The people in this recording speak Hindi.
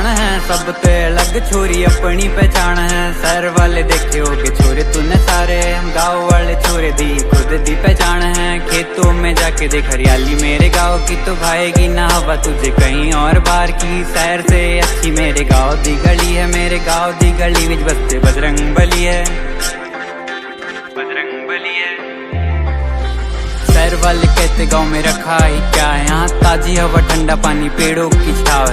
पहचान है, सब ते अलग छोरी अपनी पहचान है। शहर वाले देखे होगे छोरे तूने सारे, गाँव वाले छोरे दी खुद दी पहचान है। खेतों में जाके देख हरियाली मेरे गाँव की, तो भाएगी ना हवा तुझे कहीं और बाहर की। शहर से अच्छी मेरे गाँव दी गली है, मेरे गाँव दी गली विच बसते बजरंग बली है, बजरंग बली है। शहर वाले कहते गाँव में रखा ही क्या है, यहाँ ताजी हवा ठंडा पानी पेड़ों की छाव है।